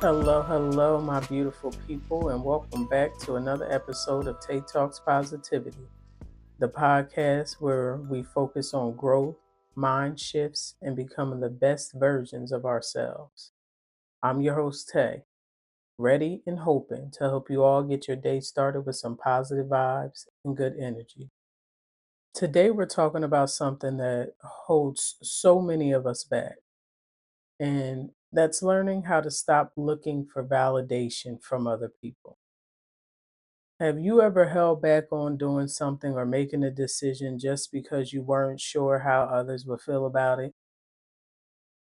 Hello, hello, my beautiful people, and welcome back to another episode of Tay Talks Positivity, the podcast where we focus on growth, mind shifts, and becoming the best versions of ourselves. I'm your host, Tay, ready and hoping to help you all get your day started with some positive vibes and good energy. Today, we're talking about something that holds so many of us back, and that's learning how to stop looking for validation from other people. Have you ever held back on doing something or making a decision just because you weren't sure how others would feel about it?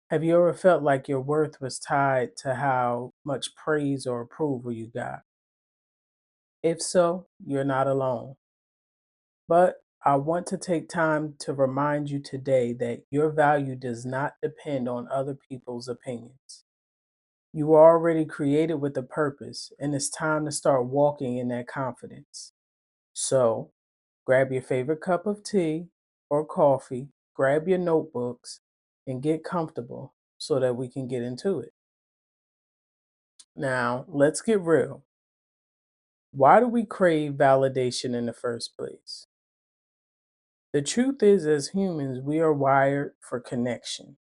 Have you ever felt like your worth was tied to how much praise or approval you got? If so, you're not alone. But I want to take time to remind you today that your value does not depend on other people's opinions. You were already created with a purpose, and it's time to start walking in that confidence. So, grab your favorite cup of tea or coffee, grab your notebooks, and get comfortable so that we can get into it. Now, let's get real. Why do we crave validation in the first place? The truth is, as humans, we are wired for connection.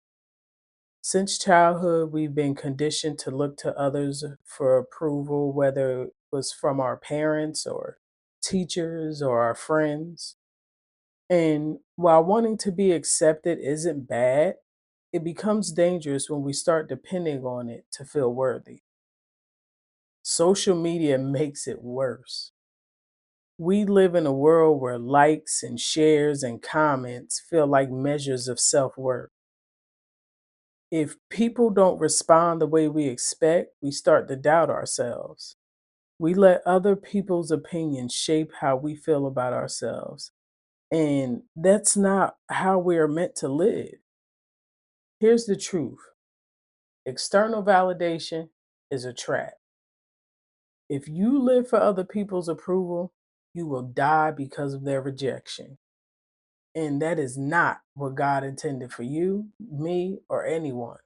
Since childhood, we've been conditioned to look to others for approval, whether it was from our parents or teachers or our friends. And while wanting to be accepted isn't bad, it becomes dangerous when we start depending on it to feel worthy. Social media makes it worse. We live in a world where likes and shares and comments feel like measures of self worth. If people don't respond the way we expect, we start to doubt ourselves. We let other people's opinions shape how we feel about ourselves. And that's not how we are meant to live. Here's the truth: external validation is a trap. If you live for other people's approval, you will die because of their rejection. And that is not what God intended for you, me, or anyone.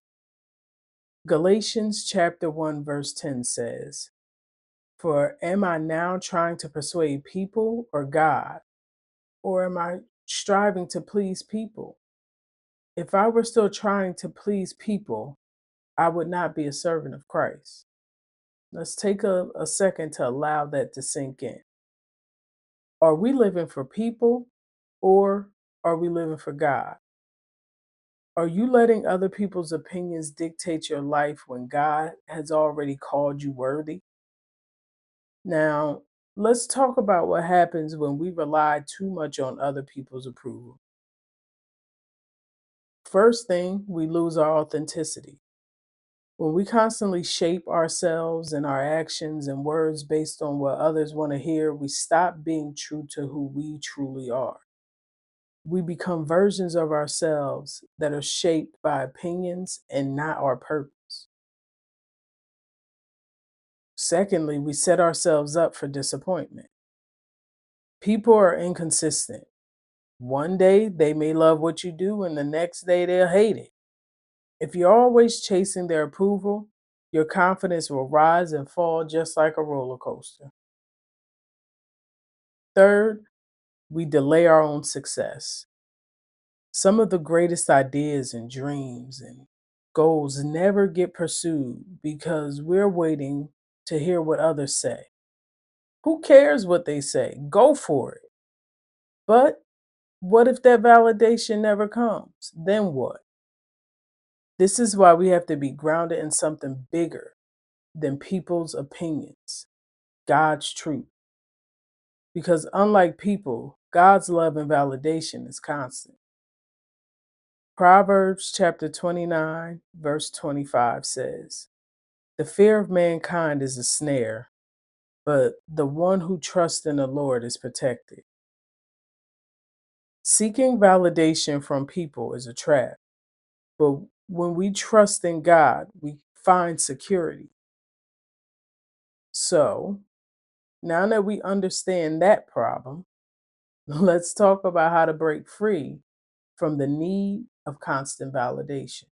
Galatians chapter 1 verse 10 says, "For am I now trying to persuade people or God, or am I striving to please people? If I were still trying to please people, I would not be a servant of Christ." Let's take a second to allow that to sink in. Are we living for people, or are we living for God? Are you letting other people's opinions dictate your life when God has already called you worthy? Now, let's talk about what happens when we rely too much on other people's approval. First thing, we lose our authenticity. When we constantly shape ourselves and our actions and words based on what others want to hear, we stop being true to who we truly are. We become versions of ourselves that are shaped by opinions and not our purpose. Secondly, we set ourselves up for disappointment. People are inconsistent. One day they may love what you do, and the next day they'll hate it. If you're always chasing their approval, your confidence will rise and fall just like a roller coaster. Third, we delay our own success. Some of the greatest ideas and dreams and goals never get pursued because we're waiting to hear what others say. Who cares what they say? Go for it. But what if that validation never comes? Then what? This is why we have to be grounded in something bigger than people's opinions: God's truth. Because unlike people, God's love and validation is constant. Proverbs chapter 29, verse 25 says, "The fear of mankind is a snare, but the one who trusts in the Lord is protected." Seeking validation from people is a trap, but when we trust in God, we find security. So, now that we understand that problem, let's talk about how to break free from the need of constant validation.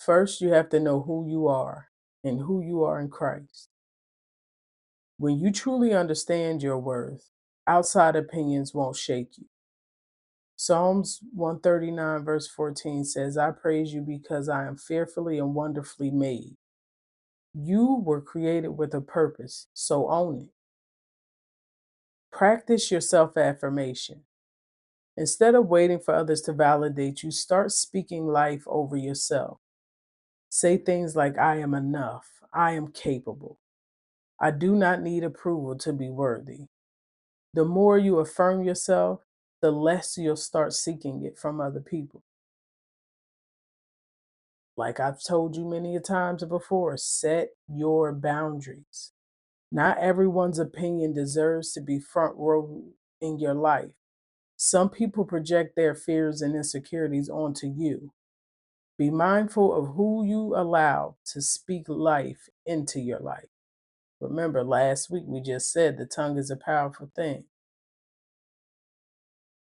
First, you have to know who you are and who you are in Christ. When you truly understand your worth, outside opinions won't shake you. Psalms 139, verse 14 says, I praise you because I am fearfully and wonderfully made. You were created with a purpose, so own it. Practice your self affirmation. Instead of waiting for others to validate you, start speaking life over yourself. Say things like, I am enough. I am capable. I do not need approval to be worthy. The more you affirm yourself, the less you'll start seeking it from other people. Like I've told you many a times before, set your boundaries. Not everyone's opinion deserves to be front row in your life. Some people project their fears and insecurities onto you. Be mindful of who you allow to speak life into your life. Remember, last week we just said the tongue is a powerful thing.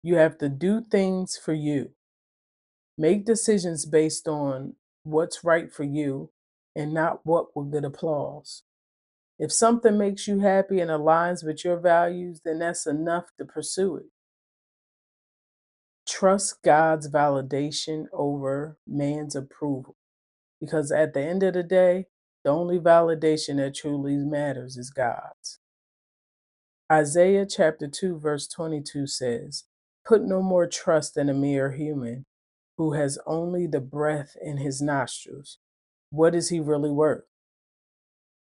You have to do things for you. Make decisions based on what's right for you and not what will get applause. If something makes you happy and aligns with your values, then that's enough to pursue it. Trust God's validation over man's approval. Because at the end of the day, the only validation that truly matters is God's. Isaiah chapter 2, verse 22 says, Put no more trust in a mere human who has only the breath in his nostrils. What is he really worth?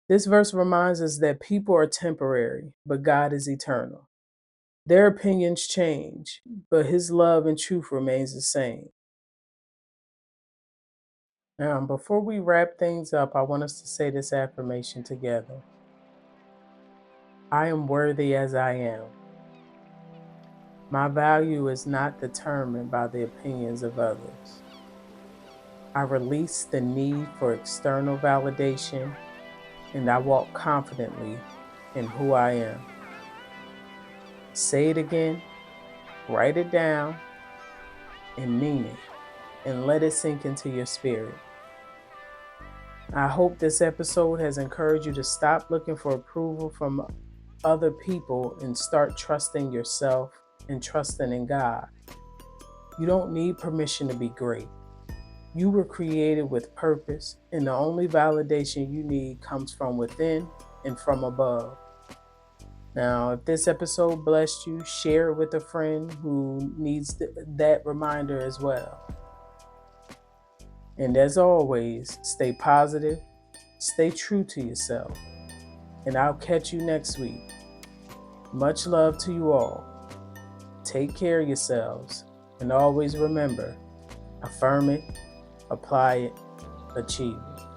This verse reminds us that people are temporary, but God is eternal. Their opinions change, but his love and truth remains the same. Now, before we wrap things up, I want us to say this affirmation together. I am worthy as I am. My value is not determined by the opinions of others. I release the need for external validation, and I walk confidently in who I am. Say it again, write it down, and mean it, and let it sink into your spirit. I hope this episode has encouraged you to stop looking for approval from other people and start trusting yourself and trusting in God. You don't need permission to be great. You were created with purpose, and the only validation you need comes from within and from above. Now, if this episode blessed you, share it with a friend who needs that reminder as well. And as always, stay positive, stay true to yourself, and I'll catch you next week. Much love to you all. Take care of yourselves, and always remember, affirm it, apply it, achieve it.